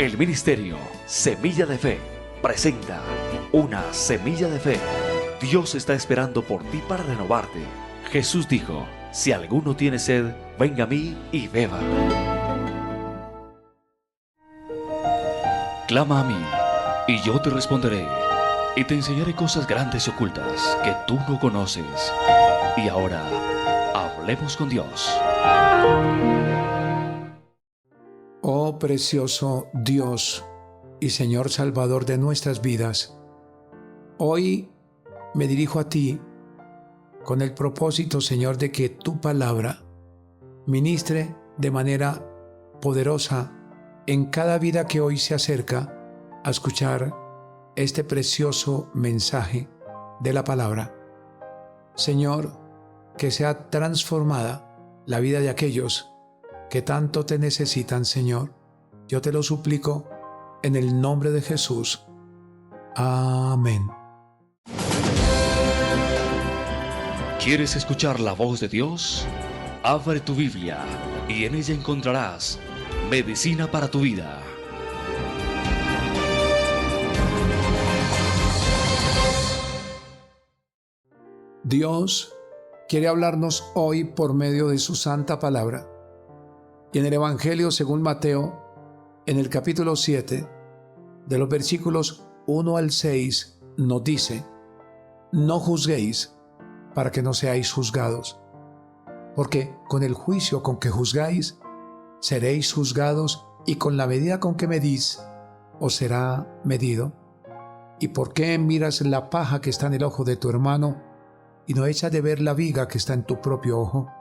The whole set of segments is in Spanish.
El ministerio Semilla de Fe presenta Una Semilla de Fe. Dios está esperando por ti para renovarte. Jesús dijo: si alguno tiene sed, venga a mí y beba. Clama a mí, y yo te responderé, y te enseñaré cosas grandes y ocultas que tú no conoces. Y ahora, hablemos con Dios. Oh precioso Dios y Señor Salvador de nuestras vidas, hoy me dirijo a ti con el propósito, Señor, de que tu palabra ministre de manera poderosa en cada vida que hoy se acerca a escuchar este precioso mensaje de la palabra. Señor, que sea transformada la vida de aquellos que tanto te necesitan, Señor. Yo te lo suplico en el nombre de Jesús. Amén. ¿Quieres escuchar la voz de Dios? Abre tu Biblia y en ella encontrarás medicina para tu vida. Dios quiere hablarnos hoy por medio de su santa palabra. Y en el Evangelio según Mateo, en el capítulo 7, de los versículos 1 al 6, nos dice: no juzguéis para que no seáis juzgados, porque con el juicio con que juzgáis, seréis juzgados, y con la medida con que medís, os será medido. ¿Y por qué miras la paja que está en el ojo de tu hermano, y no echas de ver la viga que está en tu propio ojo?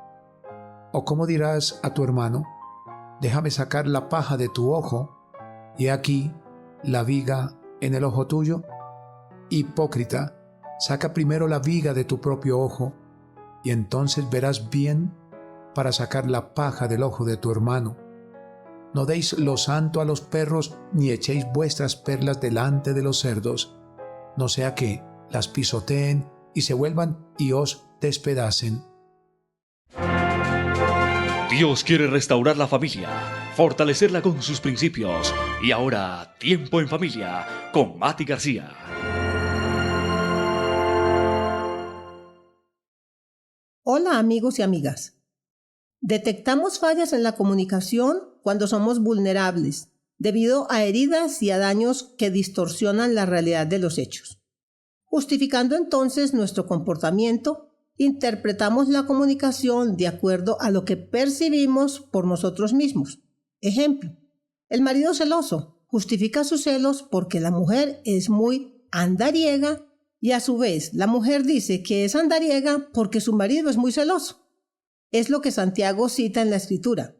¿O cómo dirás a tu hermano: déjame sacar la paja de tu ojo, y aquí la viga en el ojo tuyo? Hipócrita, saca primero la viga de tu propio ojo, y entonces verás bien para sacar la paja del ojo de tu hermano. No deis lo santo a los perros, ni echéis vuestras perlas delante de los cerdos, no sea que las pisoteen y se vuelvan y os despedacen. Dios quiere restaurar la familia, fortalecerla con sus principios. Y ahora, Tiempo en Familia con Mati García. Hola amigos y amigas. Detectamos fallas en la comunicación cuando somos vulnerables, debido a heridas y a daños que distorsionan la realidad de los hechos. Justificando entonces nuestro comportamiento, interpretamos la comunicación de acuerdo a lo que percibimos por nosotros mismos. Ejemplo: el marido celoso justifica sus celos porque la mujer es muy andariega, y a su vez la mujer dice que es andariega porque su marido es muy celoso. Es lo que Santiago cita en la Escritura: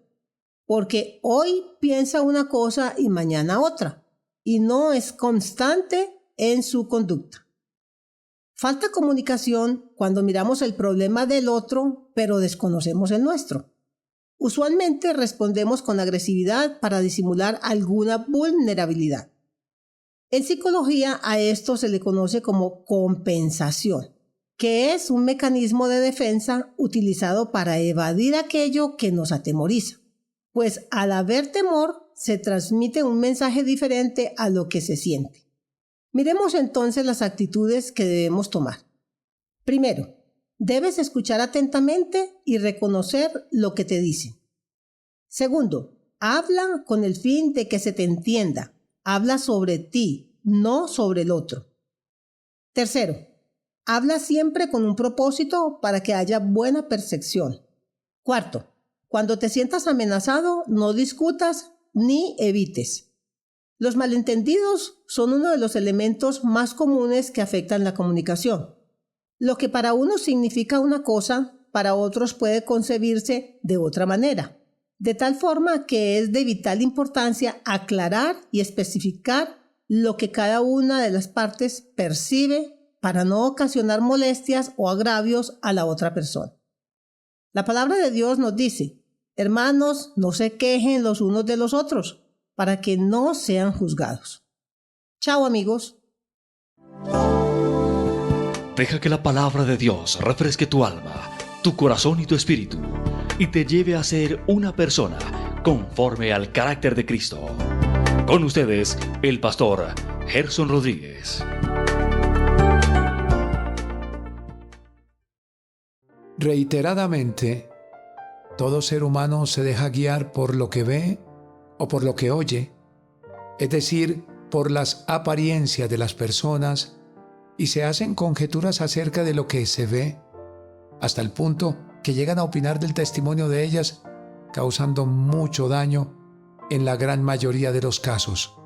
porque hoy piensa una cosa y mañana otra, y no es constante en su conducta. Falta comunicación cuando miramos el problema del otro, pero desconocemos el nuestro. Usualmente respondemos con agresividad para disimular alguna vulnerabilidad. En psicología a esto se le conoce como compensación, que es un mecanismo de defensa utilizado para evadir aquello que nos atemoriza. Pues al haber temor, se transmite un mensaje diferente a lo que se siente. Miremos entonces las actitudes que debemos tomar. Primero, debes escuchar atentamente y reconocer lo que te dicen. Segundo, habla con el fin de que se te entienda. Habla sobre ti, no sobre el otro. Tercero, habla siempre con un propósito para que haya buena percepción. Cuarto, cuando te sientas amenazado, no discutas ni evites. Los malentendidos son uno de los elementos más comunes que afectan la comunicación. Lo que para unos significa una cosa, para otros puede concebirse de otra manera, de tal forma que es de vital importancia aclarar y especificar lo que cada una de las partes percibe para no ocasionar molestias o agravios a la otra persona. La palabra de Dios nos dice: hermanos, no se quejen los unos de los otros, para que no sean juzgados. Chao amigos. Deja que la palabra de Dios refresque tu alma, tu corazón y tu espíritu, y te lleve a ser una persona conforme al carácter de Cristo. Con ustedes, el pastor Gerson Rodríguez. Reiteradamente, todo ser humano se deja guiar por lo que ve o por lo que oye, es decir, por las apariencias de las personas, y se hacen conjeturas acerca de lo que se ve, hasta el punto que llegan a opinar del testimonio de ellas, causando mucho daño en la gran mayoría de los casos.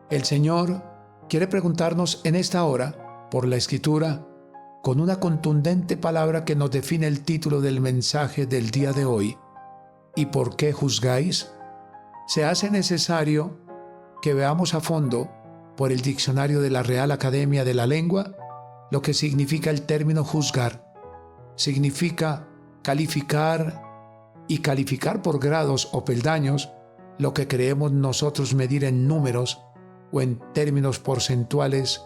El Señor quiere preguntarnos en esta hora, por la Escritura, con una contundente palabra que nos define el título del mensaje del día de hoy. ¿Y por qué juzgáis? Se hace necesario que veamos a fondo, por el diccionario de la Real Academia de la Lengua, lo que significa el término juzgar. Significa calificar, y calificar por grados o peldaños lo que creemos nosotros medir en números o en términos porcentuales,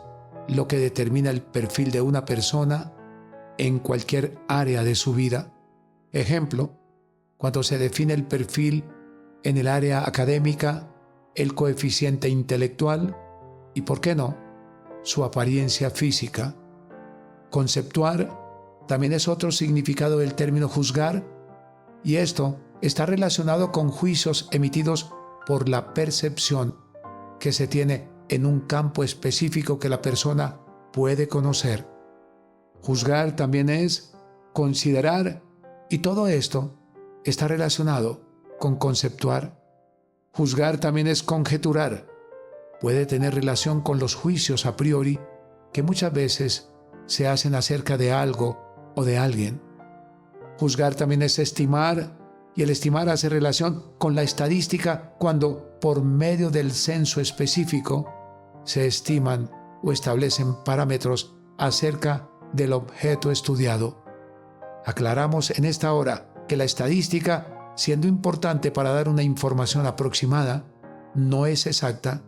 lo que determina el perfil de una persona en cualquier área de su vida. Ejemplo, cuando se define el perfil en el área académica, el coeficiente intelectual y, ¿por qué no?, su apariencia física. Conceptuar también es otro significado del término juzgar, y esto está relacionado con juicios emitidos por la percepción que se tiene en un campo específico que la persona puede conocer. Juzgar también es considerar, y todo esto está relacionado con conceptuar. Juzgar también es conjeturar. Puede tener relación con los juicios a priori que muchas veces se hacen acerca de algo o de alguien. Juzgar también es estimar, y el estimar hace relación con la estadística cuando, por medio del censo específico, se estiman o establecen parámetros acerca del objeto estudiado. Aclaramos en esta hora que la estadística, siendo importante para dar una información aproximada, no es exacta.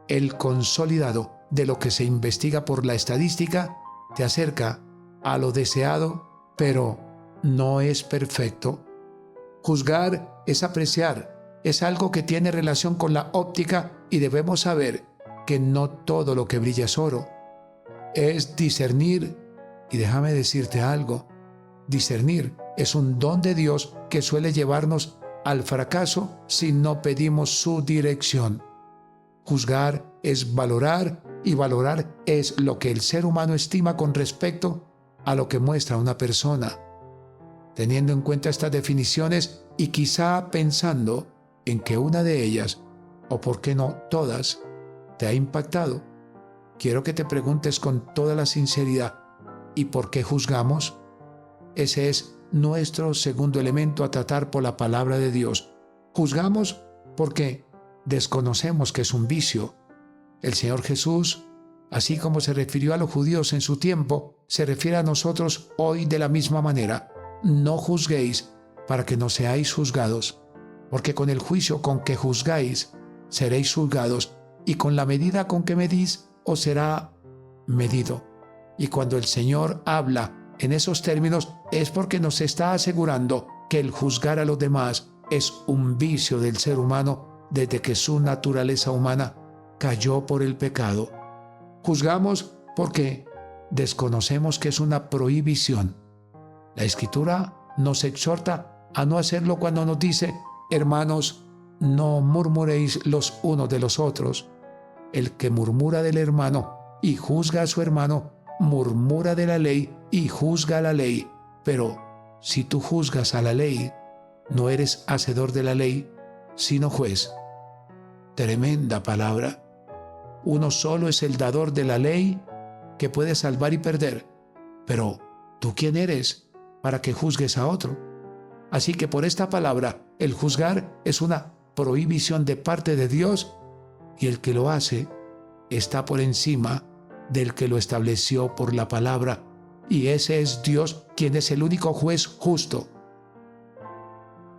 El consolidado de lo que se investiga por la estadística te acerca a lo deseado, pero no es perfecto. Juzgar es apreciar, es algo que tiene relación con la óptica, y debemos saber que no todo lo que brilla es oro. Es discernir, y déjame decirte algo, discernir es un don de Dios que suele llevarnos al fracaso si no pedimos su dirección. Juzgar es valorar, y valorar es lo que el ser humano estima con respecto a lo que muestra una persona. Teniendo en cuenta estas definiciones y quizá pensando en que una de ellas, o por qué no todas, te ha impactado, quiero que te preguntes con toda la sinceridad: ¿y por qué juzgamos? Ese es nuestro segundo elemento a tratar por la palabra de Dios. Juzgamos porque desconocemos que es un vicio. El Señor Jesús, así como se refirió a los judíos en su tiempo, se refiere a nosotros hoy de la misma manera. No juzguéis para que no seáis juzgados, porque con el juicio con que juzgáis seréis juzgados, y con la medida con que medís os será medido. Y cuando el Señor habla en esos términos es porque nos está asegurando que el juzgar a los demás es un vicio del ser humano desde que su naturaleza humana cayó por el pecado. Juzgamos porque desconocemos que es una prohibición. La Escritura nos exhorta a no hacerlo cuando nos dice: hermanos, no murmuréis los unos de los otros. El que murmura del hermano y juzga a su hermano, murmura de la ley y juzga a la ley. Pero si tú juzgas a la ley, no eres hacedor de la ley, sino juez. Tremenda palabra. Uno solo es el dador de la ley, que puede salvar y perder. Pero, ¿tú quién eres para que juzgues a otro? Así que por esta palabra, el juzgar es una prohibición de parte de Dios, y el que lo hace está por encima del que lo estableció por la palabra, y ese es Dios, quien es el único juez justo.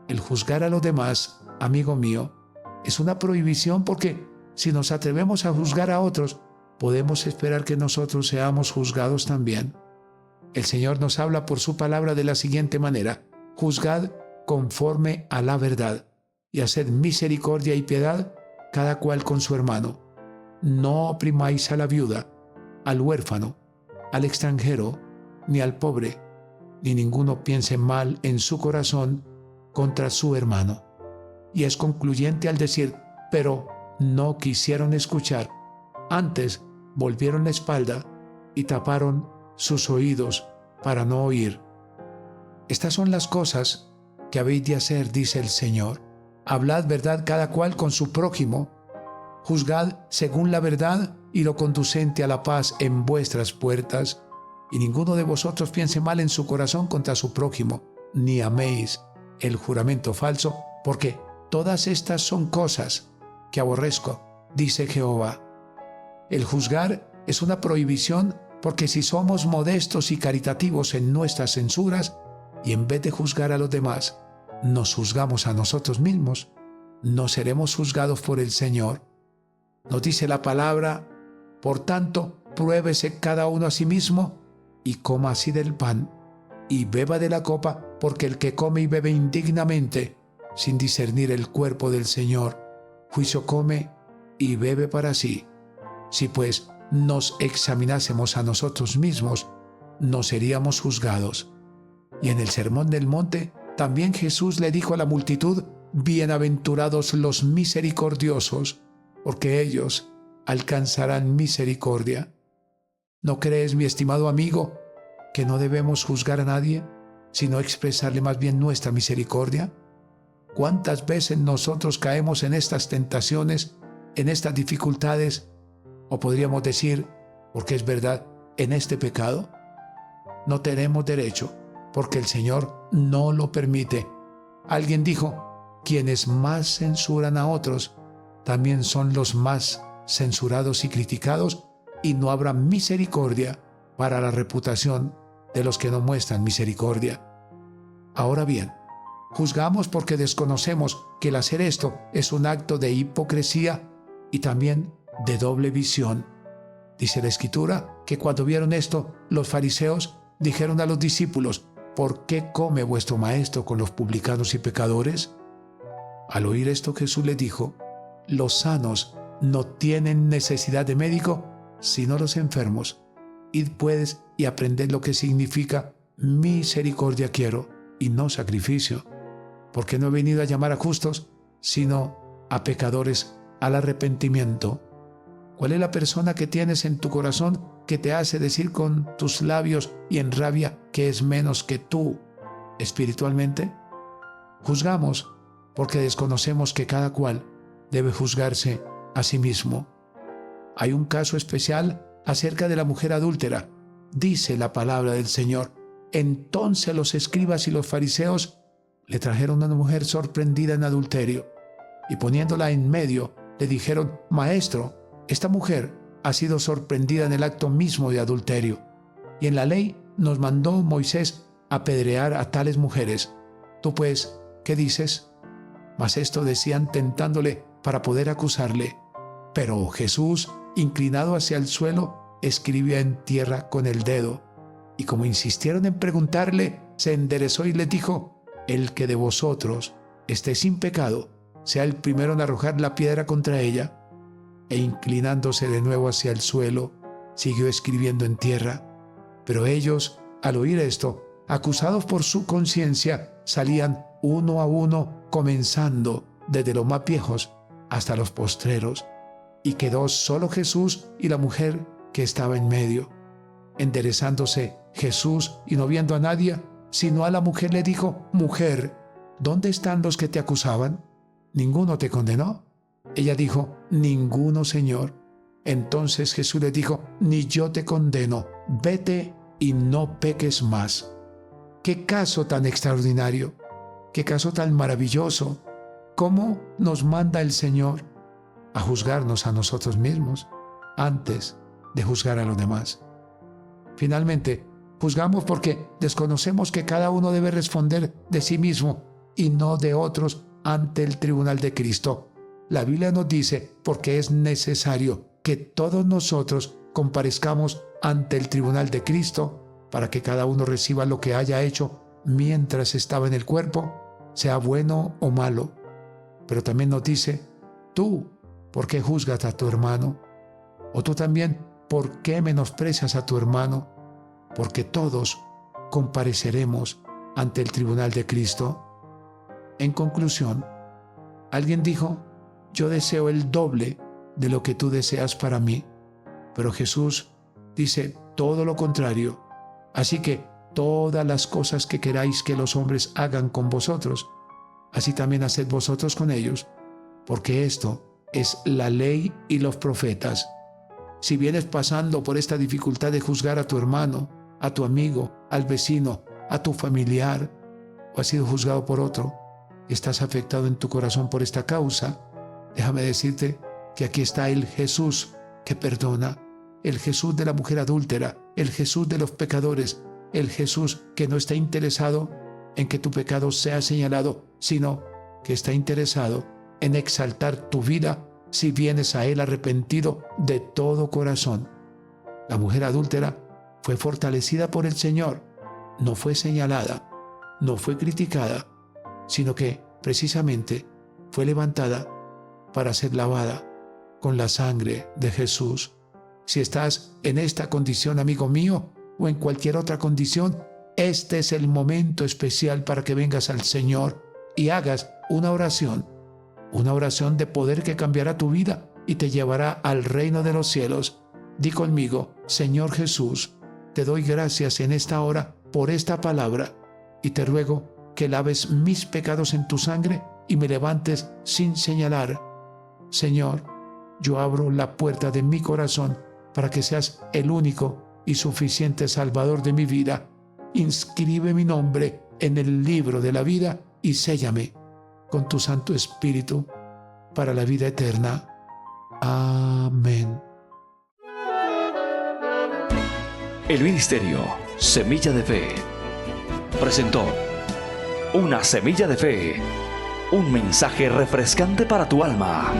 El juzgar a los demás, amigo mío, es una prohibición, porque si nos atrevemos a juzgar a otros, podemos esperar que nosotros seamos juzgados también. El Señor nos habla por su palabra de la siguiente manera: juzgad conforme a la verdad, y haced misericordia y piedad cada cual con su hermano. No oprimáis a la viuda, al huérfano, al extranjero, ni al pobre, ni ninguno piense mal en su corazón contra su hermano. Y es concluyente al decir, pero no quisieron escuchar, antes volvieron la espalda y taparon sus oídos para no oír. Estas son las cosas que habéis de hacer, dice el Señor. Hablad verdad cada cual con su prójimo. Juzgad según la verdad y lo conducente a la paz en vuestras puertas. Y ninguno de vosotros piense mal en su corazón contra su prójimo, ni améis el juramento falso, porque todas estas son cosas que aborrezco, dice Jehová. El juzgar es una prohibición, porque si somos modestos y caritativos en nuestras censuras, y en vez de juzgar a los demás, nos juzgamos a nosotros mismos, no seremos juzgados por el Señor. Nos dice la palabra, por tanto, pruébese cada uno a sí mismo, y coma así del pan, y beba de la copa, porque el que come y bebe indignamente, sin discernir el cuerpo del Señor, juicio come y bebe para sí. Si pues nos examinásemos a nosotros mismos, no seríamos juzgados. Y en el Sermón del Monte, también Jesús le dijo a la multitud, bienaventurados los misericordiosos, porque ellos alcanzarán misericordia. ¿No crees, mi estimado amigo, que no debemos juzgar a nadie, sino expresarle más bien nuestra misericordia? ¿Cuántas veces nosotros caemos en estas tentaciones, en estas dificultades, o podríamos decir, porque es verdad, en este pecado? No tenemos derecho, porque el Señor no lo permite. Alguien dijo, quienes más censuran a otros, también son los más censurados y criticados, y no habrá misericordia para la reputación de los que no muestran misericordia. Ahora bien, juzgamos porque desconocemos que el hacer esto es un acto de hipocresía y también de doble visión. Dice la Escritura que cuando vieron esto, los fariseos dijeron a los discípulos, ¿por qué come vuestro maestro con los publicanos y pecadores? Al oír esto, Jesús les dijo, los sanos no tienen necesidad de médico, sino los enfermos. Id pues y aprended lo que significa misericordia quiero y no sacrificio, porque no he venido a llamar a justos, sino a pecadores al arrepentimiento. ¿Cuál es la persona que tienes en tu corazón que te hace decir con tus labios y en rabia que es menos que tú espiritualmente? Juzgamos porque desconocemos que cada cual debe juzgarse a sí mismo. Hay un caso especial acerca de la mujer adúltera. Dice la palabra del Señor. Entonces los escribas y los fariseos le trajeron a una mujer sorprendida en adulterio y poniéndola en medio le dijeron, Maestro, esta mujer ha sido sorprendida en el acto mismo de adulterio y en la ley nos mandó Moisés apedrear a tales mujeres. Tú pues, ¿qué dices? Mas esto decían tentándole para poder acusarle. Pero Jesús, inclinado hacia el suelo, escribía en tierra con el dedo. Y como insistieron en preguntarle, se enderezó y les dijo, el que de vosotros esté sin pecado, sea el primero en arrojar la piedra contra ella. E inclinándose de nuevo hacia el suelo, siguió escribiendo en tierra. Pero ellos, al oír esto, acusados por su conciencia, salían uno a uno, comenzando desde los más viejos hasta los postreros. Y quedó solo Jesús y la mujer que estaba en medio. Enderezándose Jesús y no viendo a nadie, sino a la mujer le dijo, Mujer, ¿dónde están los que te acusaban? ¿Ninguno te condenó? Ella dijo, Ninguno, Señor. Entonces Jesús le dijo, Ni yo te condeno, vete y no peques más. ¡Qué caso tan extraordinario! ¡Qué caso tan maravilloso! ¿Cómo nos manda el Señor a juzgarnos a nosotros mismos antes de juzgar a los demás? Finalmente, juzgamos porque desconocemos que cada uno debe responder de sí mismo y no de otros ante el tribunal de Cristo. La Biblia nos dice, porque es necesario que todos nosotros comparezcamos ante el tribunal de Cristo para que cada uno reciba lo que haya hecho mientras estaba en el cuerpo, sea bueno o malo. Pero también nos dice, tú ¿por qué juzgas a tu hermano? O tú también, ¿por qué menosprecias a tu hermano? Porque todos compareceremos ante el tribunal de Cristo. En conclusión, alguien dijo: yo deseo el doble de lo que tú deseas para mí. Pero Jesús dice todo lo contrario. Así que todas las cosas que queráis que los hombres hagan con vosotros, así también haced vosotros con ellos, porque esto es la ley y los profetas. Si vienes pasando por esta dificultad de juzgar a tu hermano, a tu amigo, al vecino, a tu familiar, o has sido juzgado por otro, estás afectado en tu corazón por esta causa, déjame decirte que aquí está el Jesús que perdona, el Jesús de la mujer adúltera, el Jesús de los pecadores, el Jesús que no está interesado en que tu pecado sea señalado, sino que está interesado en exaltar tu vida si vienes a Él arrepentido de todo corazón. La mujer adúltera fue fortalecida por el Señor, no fue señalada, no fue criticada, sino que precisamente fue levantada para ser lavada con la sangre de Jesús. Si estás en esta condición, amigo mío, o en cualquier otra condición, este es el momento especial para que vengas al Señor y hagas una oración de poder que cambiará tu vida y te llevará al reino de los cielos. Di conmigo: Señor Jesús, te doy gracias en esta hora por esta palabra y te ruego que laves mis pecados en tu sangre y me levantes sin señalar. Señor, yo abro la puerta de mi corazón para que seas el único y suficiente Salvador de mi vida. Inscribe mi nombre en el libro de la vida y séllame con tu Santo Espíritu para la vida eterna. Amén. El ministerio Semilla de Fe presentó Una Semilla de Fe, un mensaje refrescante para tu alma.